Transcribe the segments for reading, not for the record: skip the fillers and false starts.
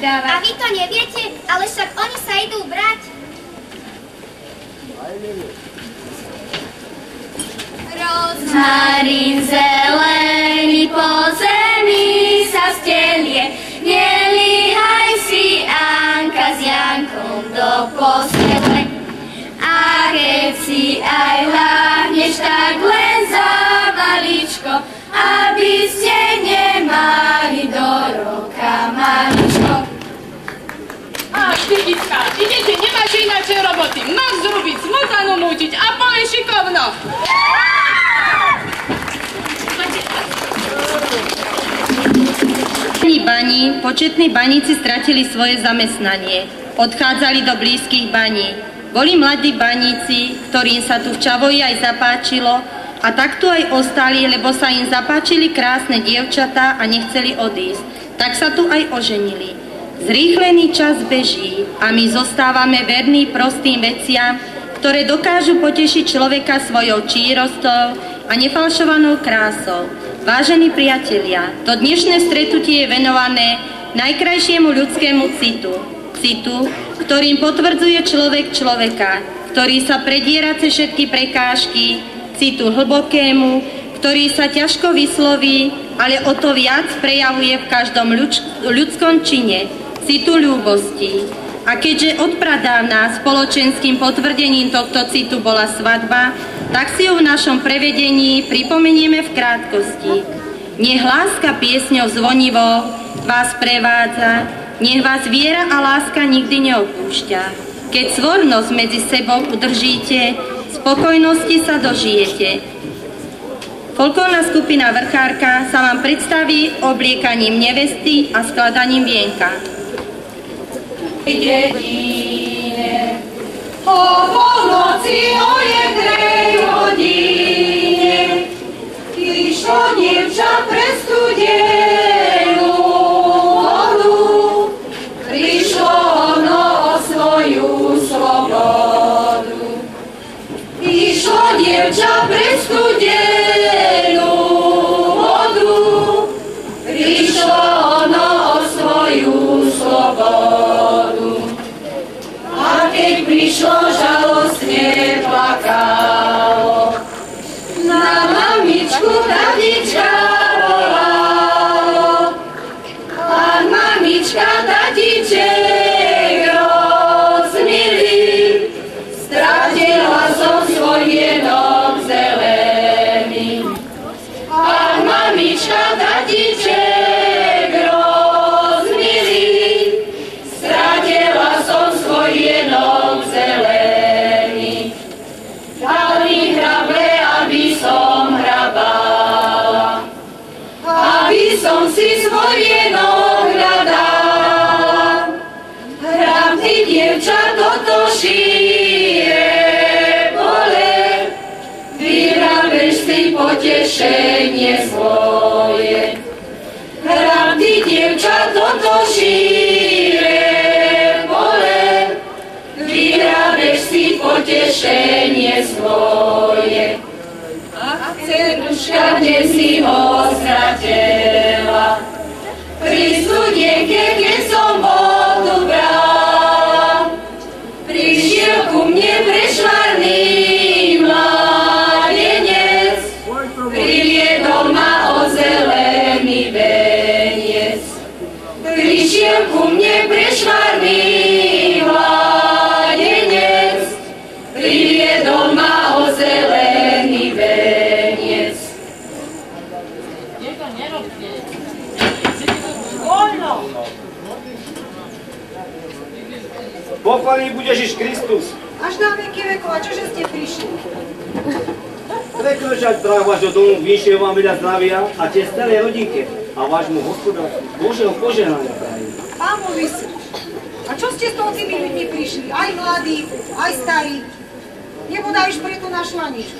A vy to neviete, ale však oni sa idú brať. Rozmarín zelený po zemi sa stelie, nelíhaj si Anka s Jankom do postele. A keď si aj láhneš, tak len za maličko, aby ste nemali do roka maličko. A ty, Itka, idete, nemáte ináčej roboty. Mám zrubiť, smotanu mútiť a povie šikovno. Bani, početní baníci stratili svoje zamestnanie. Odchádzali do blízkych baní. Boli mladí baníci, ktorým sa tu v Čavoji aj zapáčilo, a tak tu aj ostali, lebo sa im zapáčili krásne dievčatá a nechceli odísť. Tak sa tu aj oženili. Zrýchlený čas beží a my zostávame verní prostým veciam, ktoré dokážu potešiť človeka svojou čírostou a nefalšovanou krásou. Vážení priatelia, to dnešné stretnutie je venované najkrajšiemu ľudskému citu. Citu, ktorým potvrdzuje človek človeka, ktorý sa prediera cez všetky prekážky, citu hlbokému, ktorý sa ťažko vysloví, ale o to viac prejavuje v každom ľudskom čine, citu ľúbosti. A keďže odpradávna spoločenským potvrdením tohto citu bola svadba, tak si ju v našom prevedení pripomenieme v krátkosti. Nech láska piesňou zvonivou vás prevádza, nech vás viera a láska nikdy neopúšťa. Keď svornosť medzi sebou udržíte, spokojnosti sa dožijete. Folklórna skupina Vrchárka sa vám predstaví obliekaním nevesty a skladaním vienka. Dedine, o polnoci o 1 hodine, išlo dievča pre studenú vodu, prišlo ono o svoju slobodu. Išlo dievča pre studenú vodu, prišlo ono o svoju slobodu. Keď prišlo, žalostne plakalo, na mamičku tatička volalo, a mamička tatiček rozmilý, stratila som svoj vienok zelený. A mamička tatiček rozmilý, stratila som svoj vienok zelený. Dal mi hrable, aby som hrabala, aby som si svoj vienok hľadala. Hrám ty, dievča, toto šíre pole, vyhrabeš si potešenie svoje. Hrám ty, dievča, toto šíre pole, vyhrabeš si potešenie svoje. A ceruška, kde si ho stratila, pri studienke, keď som vodu brala, prišiel ku mne prešvarný mladenec, priviedol ma o zelený veniec. Prišiel ku mne prešvarný mladenec, priviedol ma o zelený veniec. Pochválený buď Ježiš Kristus. Až na veky vekov, a čože ste prišli? Prekročať práv vášho domu, vyššieho vám veľa zdravia a tie celej rodinke a vášmu hospodárstvu Božieho požehnania prajem. Pán mu vysúť. A čo ste s tými ľuďmi prišli? Aj mladí, aj starí. Nebodajš preto našla nič.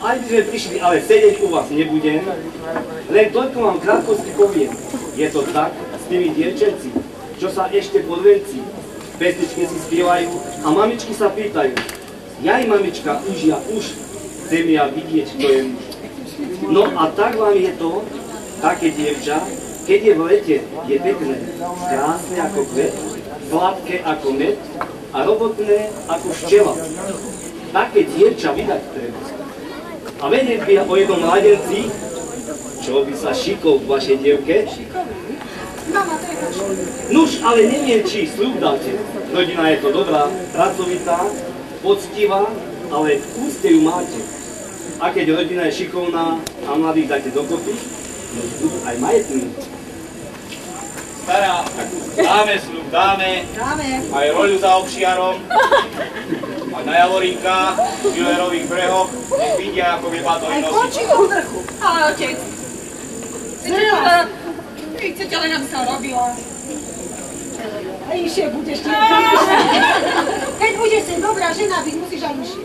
Aj by sme prišli, ale sedieť u vás nebudem. Len toľko vám krátkosti poviem. Je to tak s tými dievčenci, čo sa ešte podvenci. Pesničky si spievajú a mamičky sa pýtajú. Jaj, mamička, už chcem ja vidieť, kto je muž. No a tak vám je to, také dievča, Keď je v lete, je pekné, krásne ako kvet, sladké ako med a robotné ako včela. Také dievča vydať treba. A vedieť by o jednom mladenci, čo by sa šikol v vašej dievke? Mama, treba. Nuž, ale neviem, či sľub dáte. Rodina je to dobrá, pracovitá, poctivá, ale v úste ju máte. A keď rodina je šikovná a mladých dáte dokopy, no budú aj majetní. Stará, dáme sľub, dáme. Aj roľu za obšiarom. A na Javorinkách, v Žillerových brehoch, nech vidia, ako vie batový nosiť. Končí vo vrchu. Ale otec, vy chcete len, aby sa robila. A inšie budeš ti. Keď budeš si dobrá žena, byť musíš aj inšie.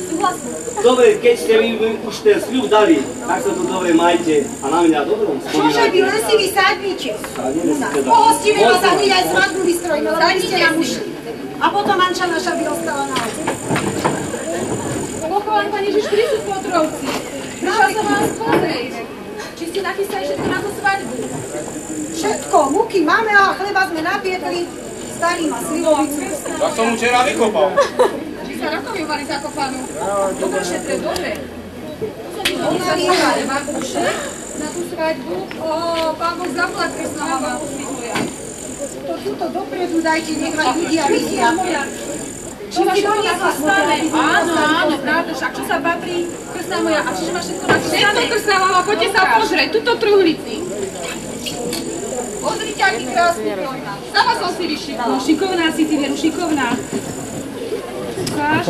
Súhlasím. Dobre, keď ste vy už ten sľub dali, tak sa tu dobre majte a na mňa dobrom Čože spomínajte. by len si vy sadnite. Teda. Pohostíme vás a hneď aj svadbu vystrojíme, lebo vy ste nám ušli. A potom manča naša by ostala na oci. Pochváľ, Pane Ježiš Kristus, Potrovci. Prišla som vás pozrieť. Či ste nachystali všetko na tú svadbu? Všetko, múky máme a chleba sme napiekli. Starý má slivovicu. Tak som mu včera vykopal. Či sa rokovie mali zakopanú? Dobre, šetre, dobre. Ona vyhrali. Mám uše na tú svadbu. Ó, Pán Boh zaplať, Kristná mama, usvituje. To tuto dopredu dajte, nechaj ľudia vidia. Čo máš všetko nachystané? Áno, áno, pravda, však čo sa patrí, Krstná moja, a čiže máš všetko nachystané? Všetko, Krstná mama, poďte sa pozrieť, tuto truhlici. Pozrite, aký krásny trojná. Sama som si vyšikla. No, šikovná si, ty Vieru, šikovná. Ukáž?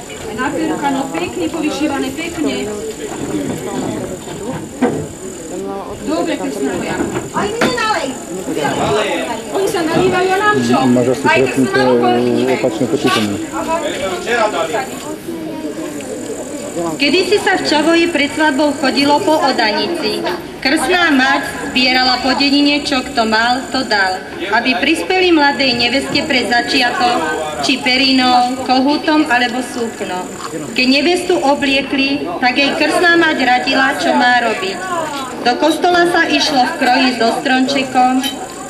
Aj napierka, no pekne povyšívané, pekne. Dobre, Krstná moja. Aj mne nalej. Oni sa nalívajú, a nám čo? Máš asi stretnuté opačné počítanie. Včera dali. Kedysi sa v Čavoji pred svadbou chodilo po Odanici. Krstná mať zbierala po dedine, čo kto mal, to dal, aby prispeli mladej neveste pre začiatok, či perinou, kohútom alebo súpnom. Keď nevestu obliekli, tak jej krstná mať radila, čo má robiť. Do kostola sa išlo v kroji so strončekom,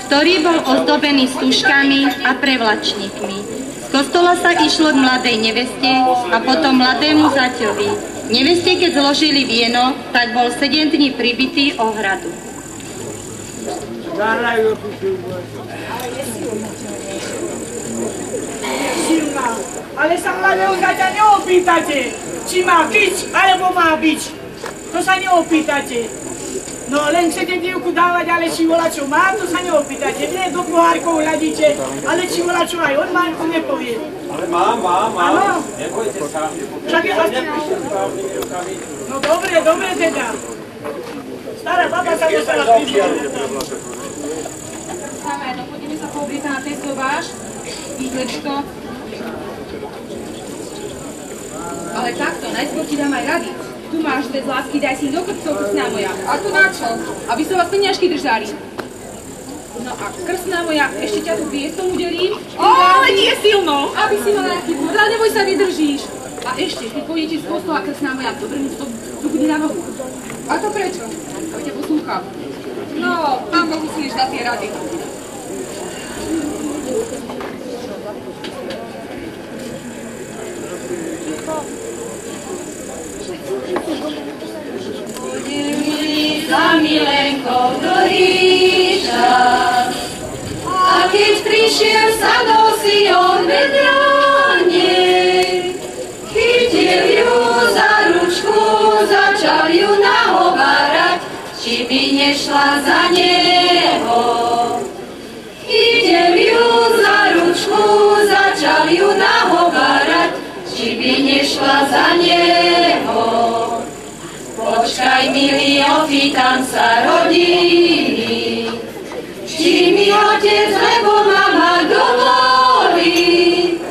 ktorý bol ozdobený stužkami a prevlačníkmi. Z kostola sa išlo k mladej neveste a potom mladému zaťovi. Neveste, keď zložili vieno, tak bol 7 dní pribitý o hradu. Silná, ale sa mladého zaťa neopýtate, či má byť, alebo má byť. To sa neopýtate. No len chcete dievku dávať, ale či volá čo má, to sa neopýtate. Nie do pohárkov hľadíte, ale či volá čo aj on má, to nepovie. Ale mám. Áno? Nebojte sa. Však je vlastne... No dobre teda. Stará baba sa dostala v písmu. Sama, no poďme sa poobliekať na ten váš výhlečko. Ale takto, najskôr ti dám aj rady. Tu máš bez lásky, daj si do krstov, Krstná moja. A tu na čo? Aby sa vás peniažky držali. No a Krstná moja, ešte ťa tu piestom udelím. Ale nie silno. Aby si mala nejaký podľa, neboj sa, vydržíš. A ešte, keď pôjdete z kostola, Krstná moja, dobre mi to bude na nohu. A to prečo? Aby ťa poslúchal. No, Pán Boh musíš dať tie rady. Za milenkou dlhý čas. A keď prišiel sa do Sion vedľa nej, chytil ju za ručku, začal ju nahovárať, či by nešla za neho. Chytil ju za ručku, začal ju nahovárať, či by nešla za neho. Počkaj, milý, opýtam sa rodiny, či mi otec, lebo mama dovolí.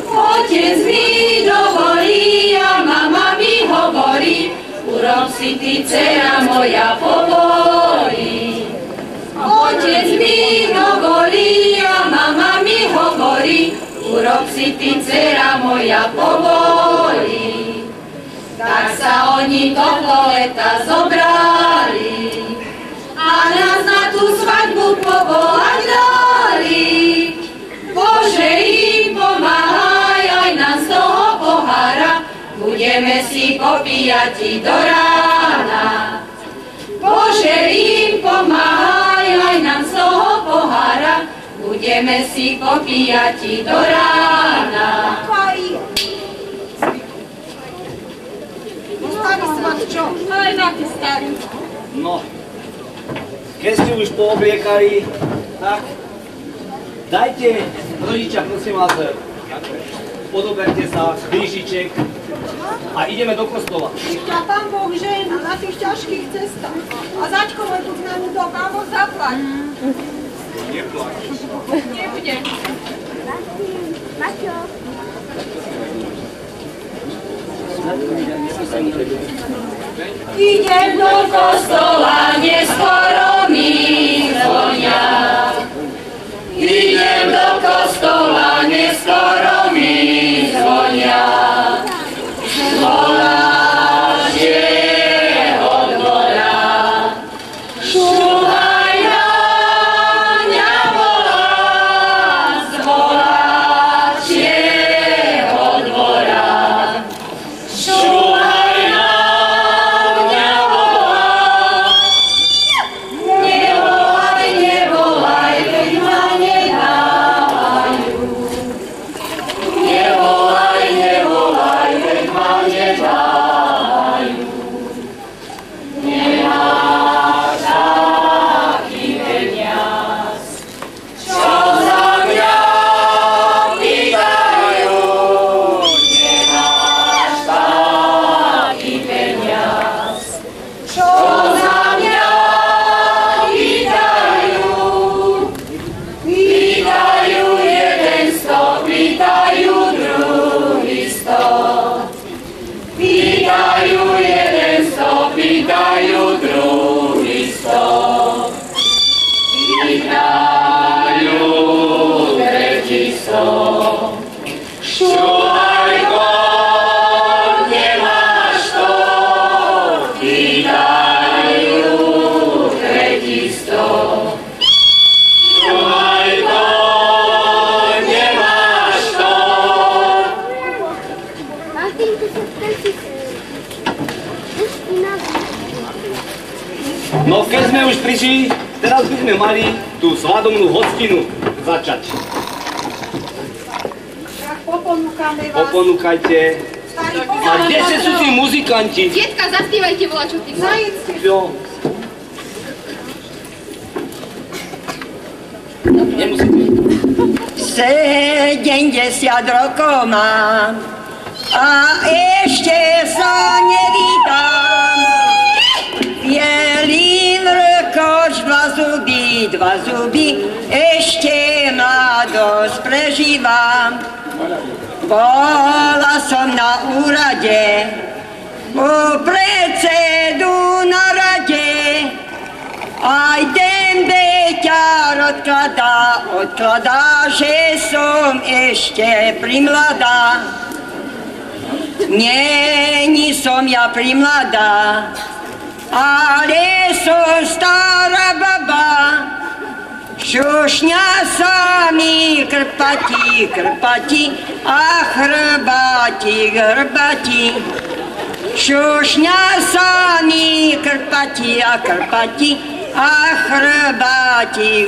Otec mi dovolí a mama mi hovorí, urob si ty, dcera moja, povolí. Otec mi dovolí a mama mi hovorí, urob si ty, dcera moja, povolí. Tak sa oni tohto leta zobrali a nás na tú svadbu povolať dali. Bože, im pomáhaj, aj nám z toho pohára, budeme si popíjať i do rána. Bože, im pomáhaj, aj nám z toho pohára, budeme si popíjať i do rána. Starý svat, čo? Aj na ty starý. No, keď ste už poobliekali, tak dajte rodičia, prosím vás, podoberte sa, krížiček a ideme do kostola. Nech ťa Pán Boh žehná na tých ťažkých cestách. A zaťko môj buď na ňu do Pán Boh zaplať. Neplač. Nebude. Idem do kostola, neskoro mi zvonia. Idem do kostola, neskoro mi zvonia. Zvoláš je od dvora, šúhaj na mňa volá. Zvoláš je od dvora, šúhaj na mňa volá. Nevolaj, nevolaj, keď ma nedávajú. Nevolaj, nevolaj, keď ma nedávajú. Nemáš taký peniaz, čo za mňa vydajú. Nemáš taký peniaz, čo za mňa vydajú. Vydajú jeden 100, vydajú druhý 100. Vydajú jeden 100, vydajú druhý 100. Vydajú tretí 100. Šuhajko, nemáš to. Vydajú tretí 100. Šuhajko, nemáš to. No keď sme už prišli, teraz by sme mali tú svadobnú hostinu začať. Tak poponúkame vás. Poponúkajte. Starý, A kde sú tí muzikanti? Dietka, zaspívajte volačo ty. Zajedzte. Jo. Nemusíte. 70 rokov mám a ešte sa nevítam. Bielý vrkoč, dva zuby, ešte mladosť prežívam. Bola som na úrade, u predsedu na rade, aj ten beťar odkladá, že som ešte primladá. Není som ja primladá, ale som stará baba. Šušňa sa mi krpati a chrbati. Šušňa sa mi krpati a chrbati.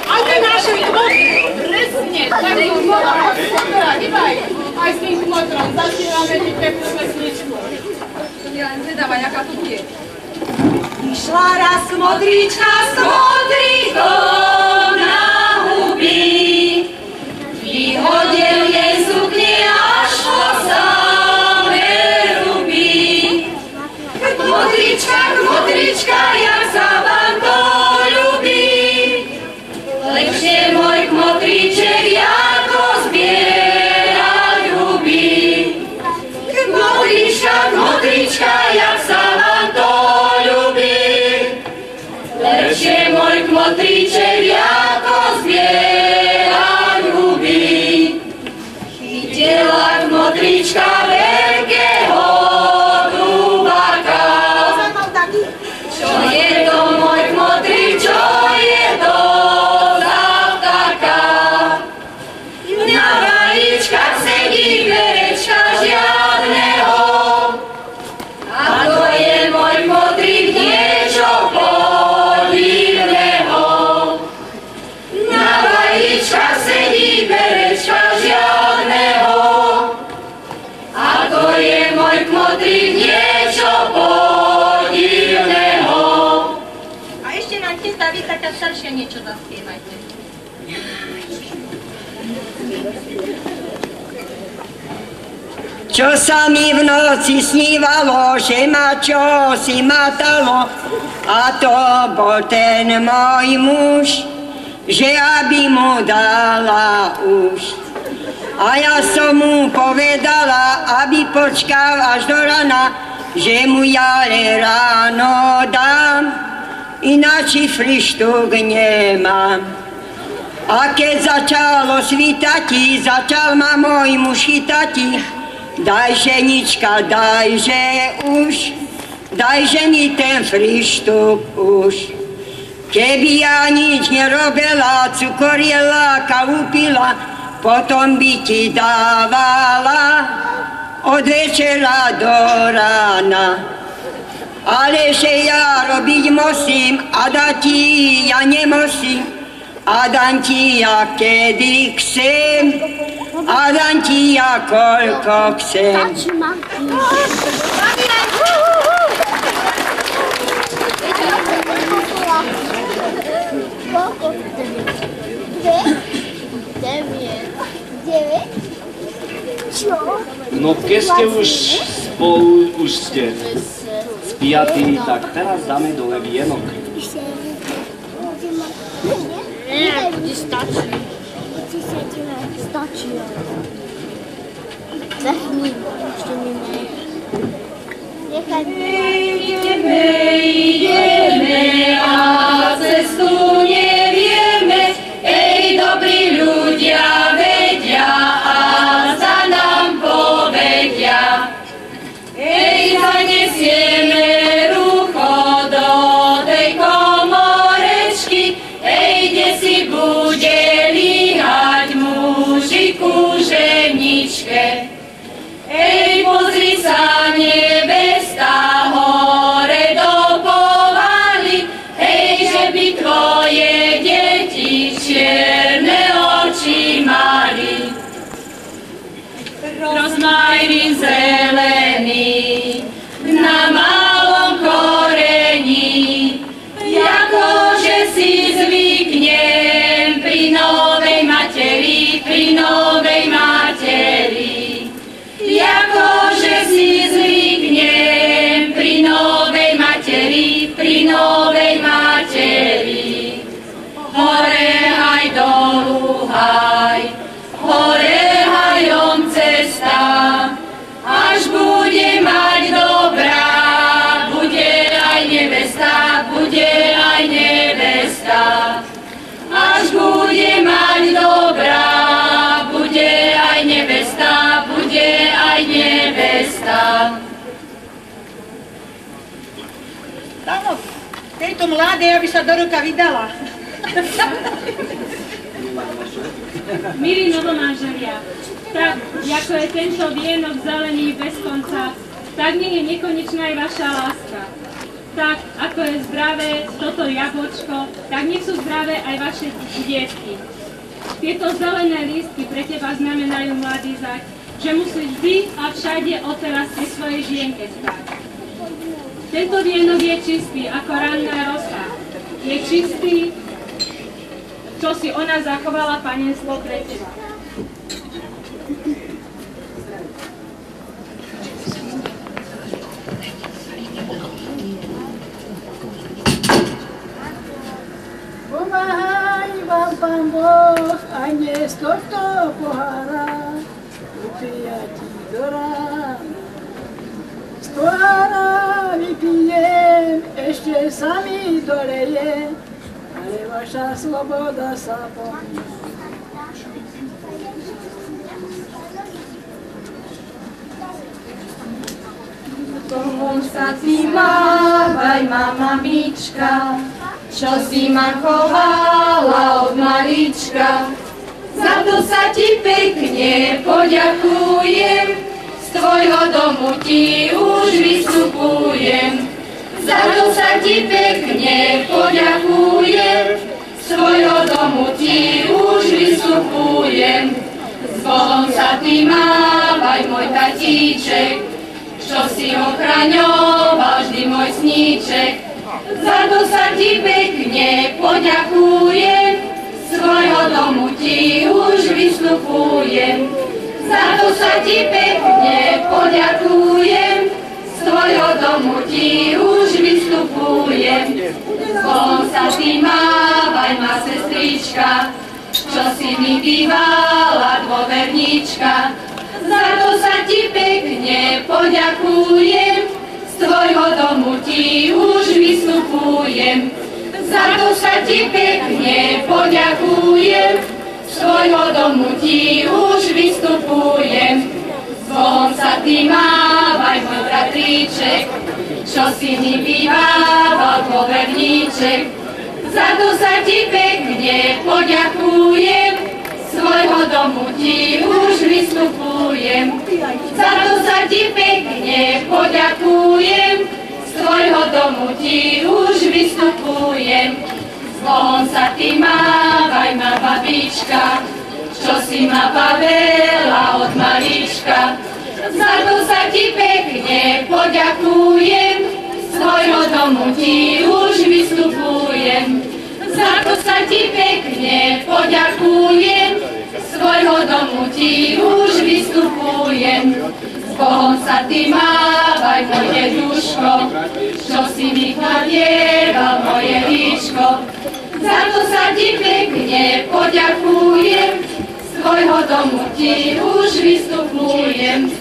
A ty naše kmoty, presne, tak to bola. Hýbaj, aj s tým kmotrom, zaspívame ti peknú pesničku. Ja len zvedáva, jaká to bude. Išla raz modrička s modríkom na huby, vyhodil jej sukne až po samé ruby. Modrička, jak sa vám to ľubí, lepšie môj kmotríček, ako zbierať huby. Modrička, jak sa vám to ľubí, lepšie môj kmotríček, taká staršia, niečo zaspievajte. Čo sa mi v noci snívalo, že ma čosi matalo, a to bol ten môj muž, že aby mu dala už. A ja som mu povedala, aby počkal až do rana, že mu ja ráno dám, ináč frištuk nemám. A keď začalo svítati, začal ma môj muž chytati, daj ženička, dajže už, dajže mi ten frištuk už. Keby ja nič nerobila, cukoriela, kávu pila, potom by ti dávala od večera do rána. Ale že ja robiť musím a dať ti ja nemusím, a dám ti ja kedy chcem, a dám ti ja koľko chcem. No keď ste už spolu, už ste spijatí, tak teraz dáme dole vienok. Nie, bude stačí. Stačí. Zachní, ešte nemej. Ideme a cestu nevieme, ej, dobrí ľudia vedia a za nám povedia. Ej, zanesieme rucho do tej komorečky, ej, kde si bude líhať mužiku ženičke. Ej, pozri sa, nevesta hore dopovali, hej, že by tvoje deti čierne oči mali. Rozmarín zelený na malom korení, jakože si zvyknem pri novej materi, pri novej materi. Jakože si zvyknem pri novej materi, pri novej materi. Hore haj, dolu haj, hore hajom cesta, až bude mať dobrá, bude aj nevesta, bude aj nevesta. Až bude mať dobrá, bude aj nevesta, bude aj nevesta. Áno, tejto mladej, aby sa do roka vydala. Milí novomanželia, tak ako je tento vienok zelený bez konca, tak nie je nekonečná aj vaša láska. Tak ako je zdravé toto jablčko, tak nech sú zdravé aj vaše dietky. Tieto zelené lístky pre teba znamenajú, mladý zať, že musíš vždy a všade odteraz pri svojej žienke stáť. Tento vienok je čistý ako ranná rosa. Je čistý, čo si ona zachovala panenstvo pre teba. Pomáhaj vám, Pán Boh, aj nie z tohto pohára, upíja ti do rána. Z pohára vypijem, ešte sa mi doleje, ale vaša sloboda sa pomíja. Tomu sa ty mávaj, ma mamička, čo si ma chovala od malička. Za to sa ti pekne poďakujem, z tvojho domu ti už vystupujem. Za to sa ti pekne poďakujem, z tvojho domu ti už vystupujem. S Bohom sa ty mávaj, môj tatíček, čo si ochraňoval vždy môj sníček. za to sa ti pekne poďakujem, svojho domu ti už vystupujem. Za to sa ti pekne poďakujem, svojho domu ti už vystupujem. Von sa ty mávaj ma, sestrička, čo si mi bývala dôvernička. Za to sa ti pekne poďakujem, z tvojho domu ti už vystupujem. Za to sa ti pekne poďakujem, z tvojho domu ti už vystupujem. Von sa ty mávaj, môj bratríček, čo si mi býval dôverníček. Za to sa ti pekne poďakujem, svojho domu ti už vystupujem. Za to sa ti pekne poďakujem, svojho domu ti už vystupujem. Von sa ty mávaj ma, babička, čo si ma bavela od malička. Za to sa ti pekne poďakujem, svojho domu ti už vystupujem. Za to sa ti pekne poďakujem, svojho domu ti už vystupujem. S Bohom sa ty mávaj, môj deduško, čo si mi chladieva moje líčko. Za to sa ti pekne poďakujem, svojho domu ti už vystupujem.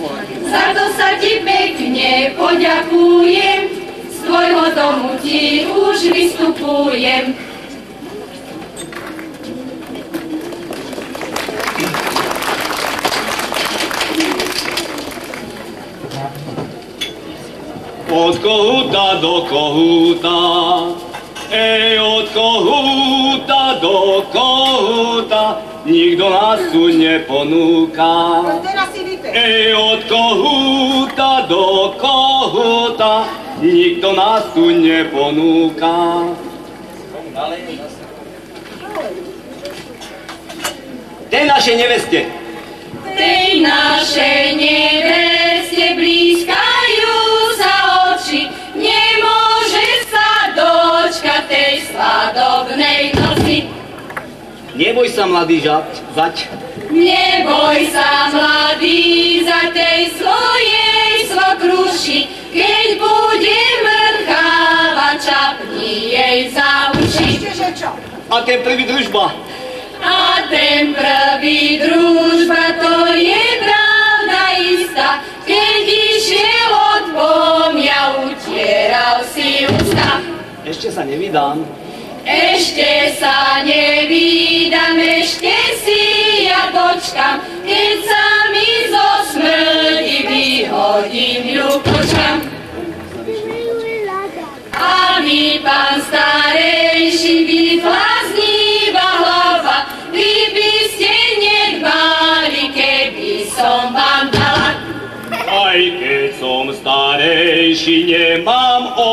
Za to sa ti pekne poďakujem, svojho domu ti už vystupujem. Od kohúta do kohúta, od kohúta do kohúta, nikto nás tu neponúka. Od kohúta do kohúta, nikto nás tu neponúka. Tej našej neveste. Tej našej neveste blízkajú sa oči, nemôže sa dočkať tej svadobnej noci. Neboj sa, mladý zať. Neboj sa, mladý, za tej svojej svokruši, keď bude mrchávať, čapni jej za uši. A ten prvý družba. A ten prvý družba, to je pravda istá, keď išiel od pomia, utieral si ústa. Ešte sa nevydám. Ešte sa nevídam, ešte si ja dočkam, keď sa mi zo smrti vyhodím, ju počkam. A mi pán starejší vyplazníva hlava, vy by ste nedbali, keby som vám dala. Aj keď som starejší, nemám o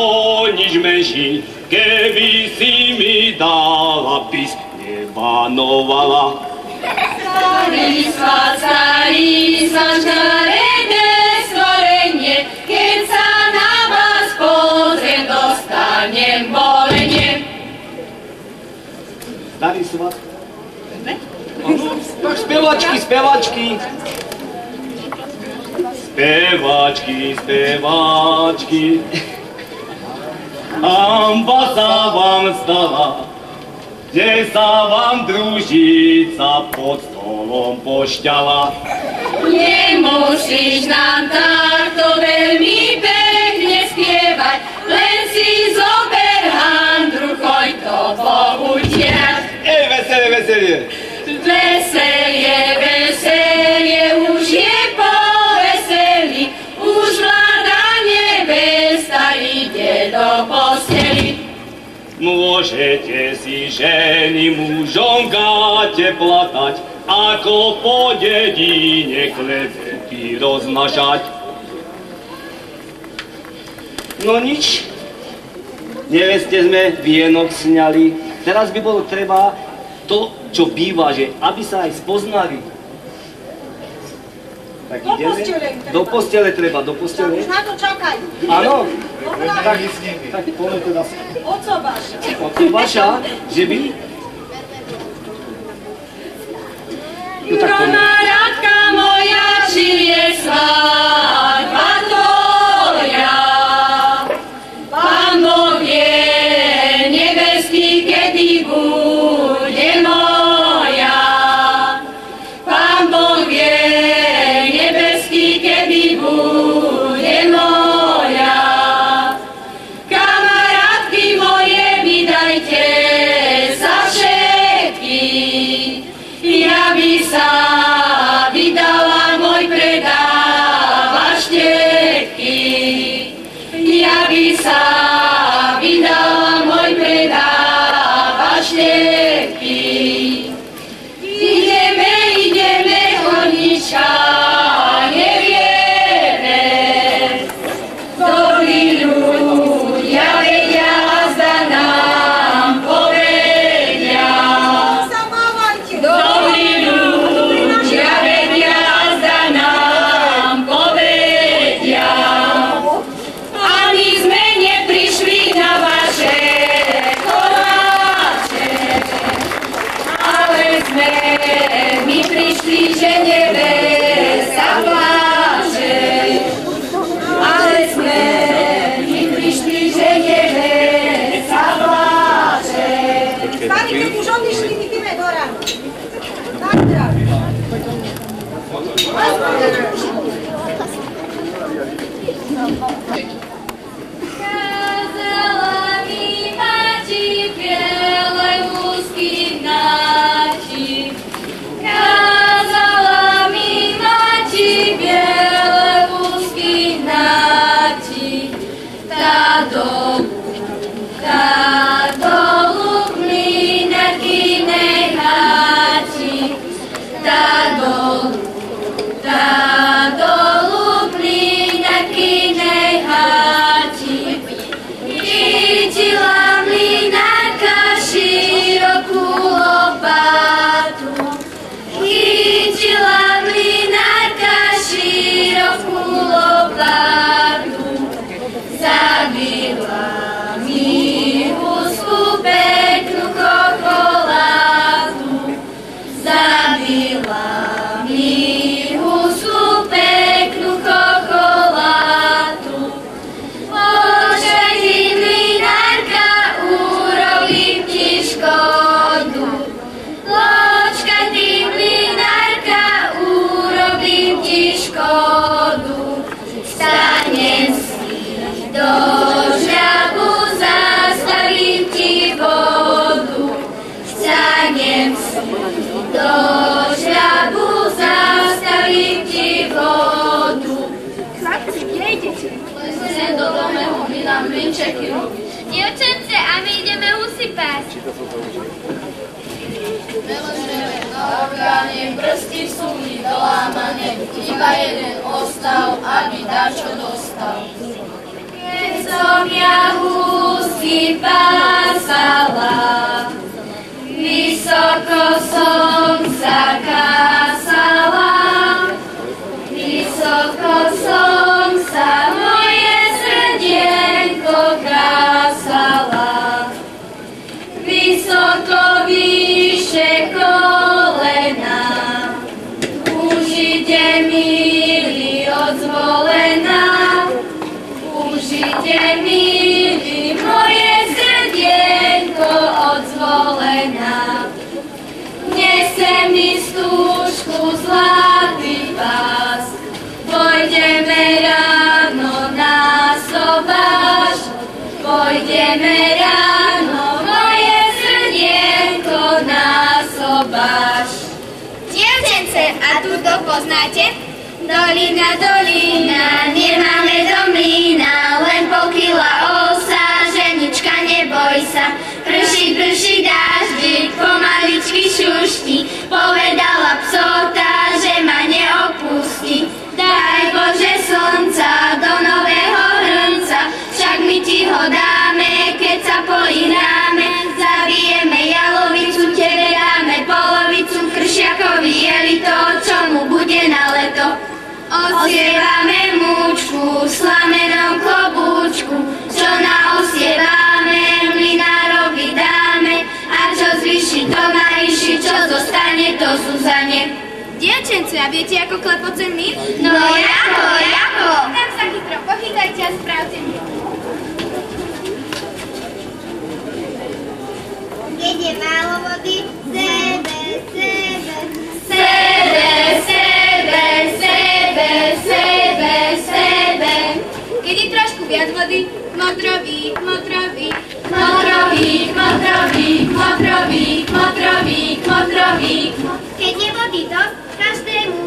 nič menší, keby si mi dala pís, nebanovala. Starý svat, škaredé stvorenie, keď sa na vás pozriem, dostanem bolenie. Starý svat? Tak spevačky. Spevačky. Hamba sa vám stala, kde sa vám družica pod stolom pošťala. Nemusíš nám takto veľmi pekne spievať, len si zober handru, choď to poutierať. Veselie. Veselie, už je po veseli, už mladá nevesta ide do posteli. Môžete si ženy mužom gáte platať, ako po dedine klebety roznašať. No nič, neveste sme vienok sňali, teraz by bolo treba to, čo býva, že aby sa aj spoznali. Tak ideme? Do postele treba. Už na to čakajú. Áno? Tak poviem teda Oco Baša. Oco Baša, že by? No tak poviem. Kamarádka moja, či je svadba tvoja. Pán Boh je nebeský, kedy bude moja. Pán Boh je nebeský, kedy bude moja. Kamarátky moje, vydajte sa všetky. Ja by sa vydala, môj predáva štetky. Ja by sa vydala, môj predáva štetky. Ideme, ideme, chodnička, nevieme. Dobrí ľudia vedia, zda nám povedia. Dobrí ľudia vedia, zda nám povedia. Ani sme neprišli na vaše koláče, ale sme my prišli, že nebesa pláče. Ale sme my prišli, že nebesa pláče. Pani, keď už odišli, my ideme do rána. Tak, zdraví. Kázala mi mati biele úzky náči. Kázala mi mati biele úzky náči. Tá dolu mlynarkynej háči. Tá dolu mlynarkynej háči. Chytila mlynarka širokú lopatu. Chytila mlynarka širokú lopatu. Zabila mi husku peknú chokoládu. Zabila mi husku peknú chokoládu. Počkaj ty, mlynárka, urobím ti škodu. Počkaj ty, mlynárka, urobím ti škodu. Stanem si do žabu, zastavím ti vodu. Stanem si do žabu, zastavím ti vodu. Chlapci, kde idete? Sem do domehu, my nám mlynčeky robí. Dievčence, a my ideme husy pásť. Nech prsty sú mi dolámané, iba jeden ostal, aby dačo dostal. Keď som ja husy pásala, vysoko som sa kásala. Vysoko som sa moje srdienko kásala. Vysoko vyše kolena, už ide milý odzvolená. Už ide milý moje srdienko odzvolená. Nese mi stúžku zlatý pás, pôjdeme ráno na sobáš. Pôjdeme ráno, moje srdienko, na sobáš. Dievčence, a tu to poznáte? Dolina, dolina, nemáme do mlína, len pol kila osa, ženička, neboj sa. Prší, prší dáždik, pomaličky šušti, povedala psota, že ma neopustí. Daj Bože slnca do nového hrnca, však my ti ho dáme, keď sa poináme. Zabijeme jalovicu, tebe dáme polovicu, kršiakovi jeli to, čo mu bude na leto. Osievame múčku v slamenom klobúčku, A viete, ako klepoce mlyn? No jako? Tam sa chytro pochytajte a spravte mi. Keď je málo vody, sebe. Keď je trošku viac vody, kmotrovík. keď je vody dosť, každému.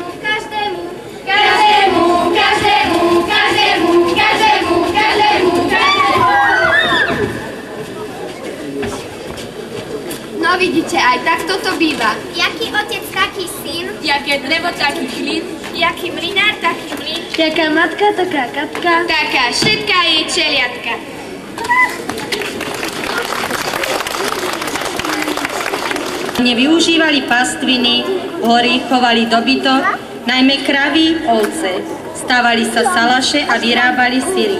No vidíte, aj takto to býva. Jaký otec, taký syn. Jaké drevo, taký klin. Jaký mlynár, taký mlyn. Jaká matka, taká katka. Taká všetká jej čeliatka. Nevyužívali pastviny, hory chovali dobytok, najmä kravy, ovce. Stávali sa salaše a vyrábali syry.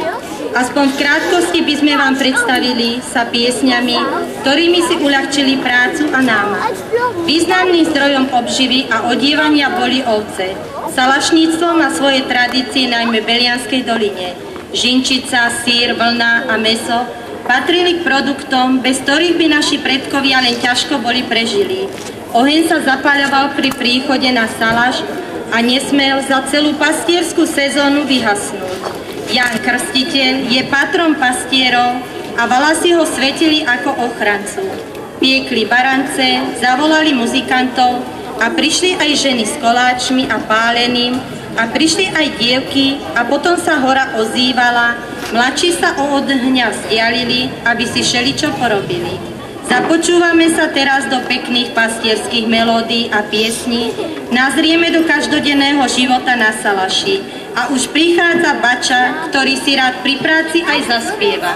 Aspoň v krátkosti by sme vám predstavili sa piesňami, ktorými si uľahčili prácu a námah. Významným zdrojom obživy a odievania boli ovce. Salašníctvo má svoje tradície najmä v Belianskej doline. Žinčica, sír, vlna a mäso patrili k produktom, bez ktorých by naši predkovia len ťažko boli prežili. Oheň sa zapáľoval pri príchode na salaš a nesmel za celú pastierskú sezónu vyhasnúť. Ján Krstiteľ je patrom pastierov a valasy ho svetili ako ochrancu. Piekli barance, zavolali muzikantov a prišli aj ženy s koláčmi a páleným a prišli aj dievky a potom sa hora ozývala, mladší sa od ohňa vzdialili, aby si šeličo porobili. Započúvame sa teraz do pekných pastierských melódií a piesní, nazrieme do každodenného života na salaši a už prichádza bača, ktorý si rád pri práci aj zaspieva.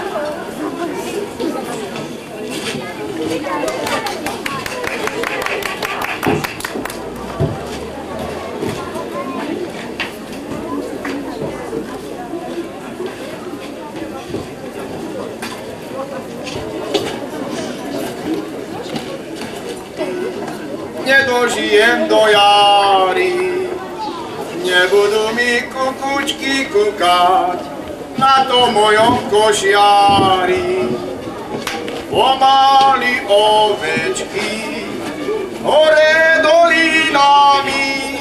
Nedožijem do jary, nebudú mi kukučky kúkať na tom mojom košiari. Pomaly ovečky hore dolinami,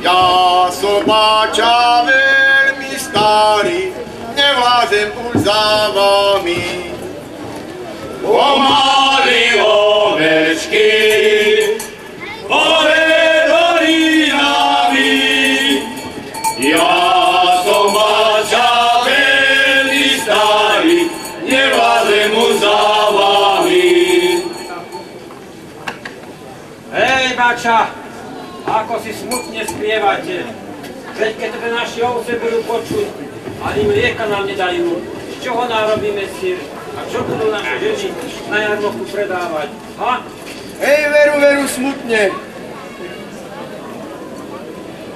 ja som bača veľmi starý, nevlázem už za vami. Pomaly ovečky hore dolinami, ja som bača veľmi starý, nevládem mu za vami. Hej, bača, ako si smutne spievate. Veď keď to naši ovce budú počuť, ani mlieka nám nedajú, z čoho narobíme sír a čo budú naše ženy na jarmoku predávať, ha? Hej, veru, smutne.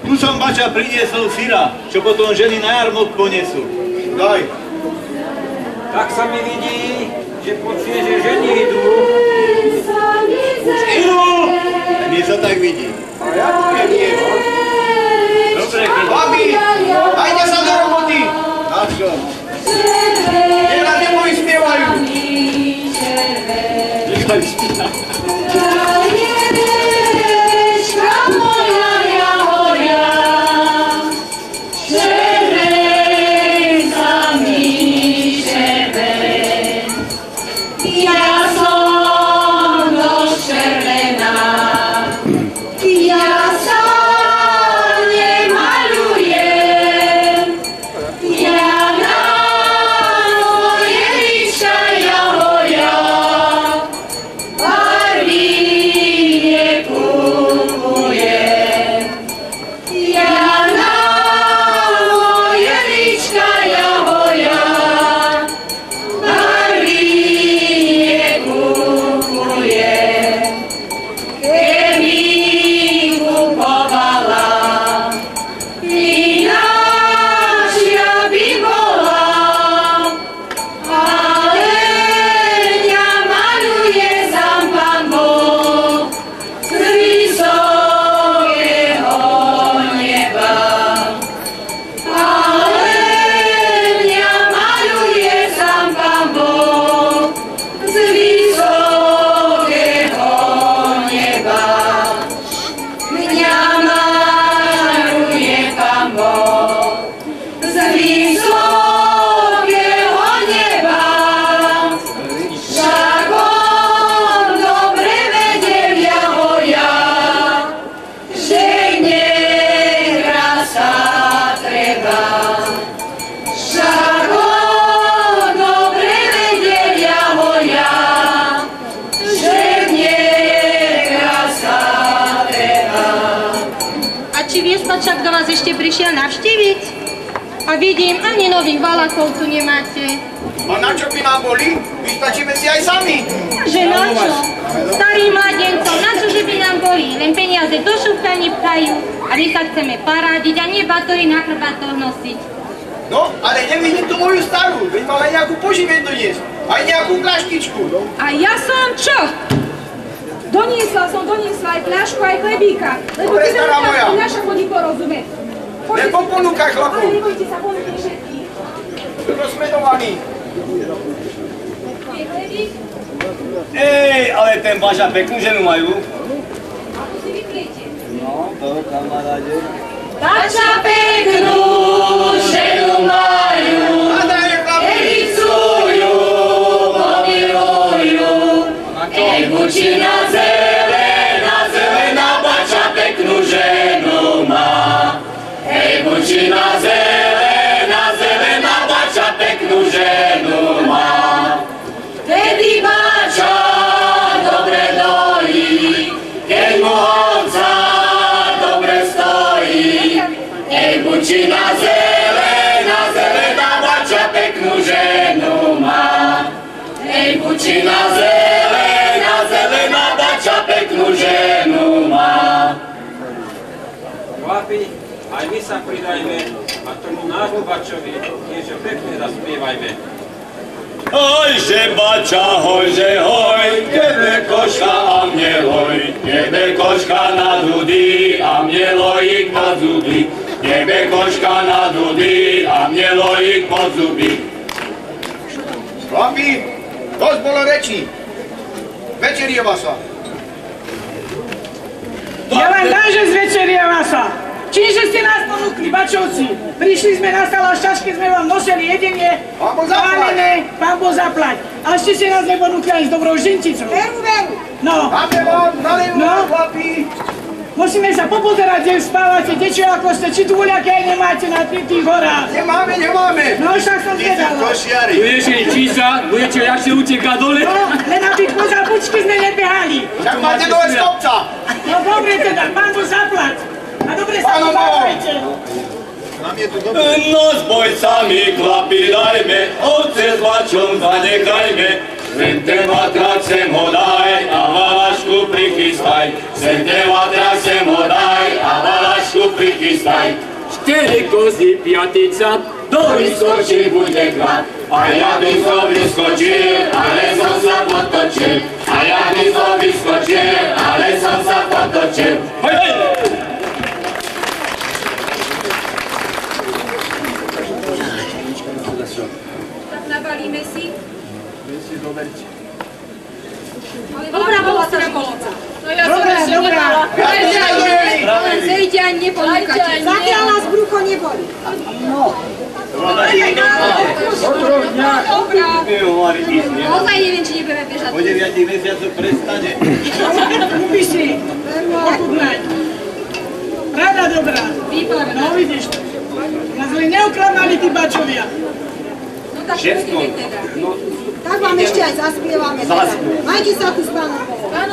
Tu som, bača, priniesol syra, čo potom ženy na jarmok ponesú. Daj. Tak sa mi vidí, že počuje, že ženy idú. Idú! Mne sa tak vidí. A ja tu neviem. Dobre, keď... Babi, dajte sa do roboty. Na čo? Nechá neboj spievajú. Nechaj spievajú. navštíviť? A vidím, ani nových valakov tu nemáte. A na čo by nám boli? Vystačíme si aj sami. Že na čo? Starým mladencom, na čo, že by nám boli? Len peniaze do šupka nepchajú a my sa chceme parádiť a nie batory na chrbatoch nosiť. No, ale nevidím tú moju starú, veď mala nejakú poživeň doniesť. Aj nejakú fľaštičku. A ja som čo? Doniesla aj fľašku, aj chlebíka. Lebo dobre, stará moja. Naša chodí porozumieť. Lebo ponúkaj chlapov. Ale nebojte sa, ponúkaj všetkých. Rozmenovaný. Je chlebík? Ej, ale ten Baža peknú ženu majú. A tu si vypliete. No, to kamaráde. Bača peknú ženu majú, edicujú, pomilujú. Ej, bučina zelená, bača peknú ženu má. Ej, bučina zelená, bača peknú ženu má. Vtedy bača dobre dojí, keď mu ovca dobre stojí. Ej, bučina zelená, bača peknú ženu má. Ej, bučina zelená, bača peknú ženu má. Chlapi, aj my sa pridajme a tomu nášmu Bačovi niečo pekne zaspievajme. Hojže Bača, hojže hoj, tebe koška a mne loj, tebe koška na dudy a mne lojik pod zuby. Tebe koška na dudy a mne lojik pod zuby. Chlapi, dosť bolo rečí. Večerieva sa. Ja vám dám, že zvečerieva sa. Čiže ste nás ponúkli, Bačovci. Prišli sme na salaš, čaške sme vám nosili jedenie. Pán Boh zaplať. Pán Boh zaplať. A ešte ste nás neponúkli aj s dobrou ženticou. Veru. No. Dáme vám, nalejme vám, chlapi. Musíme sa popozerať, kde spávate, dečo ako ste, či tu voľaké aj nemáte na tých horách. Nemáme. No však som zvedala. Budete čísa, budete ľahšie utekať dole. No, len aby poza bučky sme nebehali. Však máte dole z kopca. No dobre teda, Pán Boh zaplať. A dobre sa pobávajte. No s bojcami chlapi dajme, ovce s Bačom zanechajme. Sem ten vatrak sem ho daj a valašku prichystaj. Sem ten vatrak sem ho daj a valašku prichystaj. 4 kozy, 5, Do vyskočí bude chlap. A ja by som vyskočil, ale som sa potočil. A ja by som vyskočil, ale som sa potočil. Hej, hej! Tak nabalíme si. Dobrá bola tá školca. No ja som ešte nemala. Len zejte a neponúkate. Zatiaľ nás brucho neboli. Ozaj neviem, či nebudeme bežať. Po 9 mesiacoch prestane. Upíši, ochutnať. Rada dobrá. Výborné. No vidíš to. Nás len neoklamali tí Bačovia. No tak budeme teda. Tak vám ešte aj zaspievame. Majte sa tu s Pánom Bohom. Hora,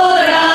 hora,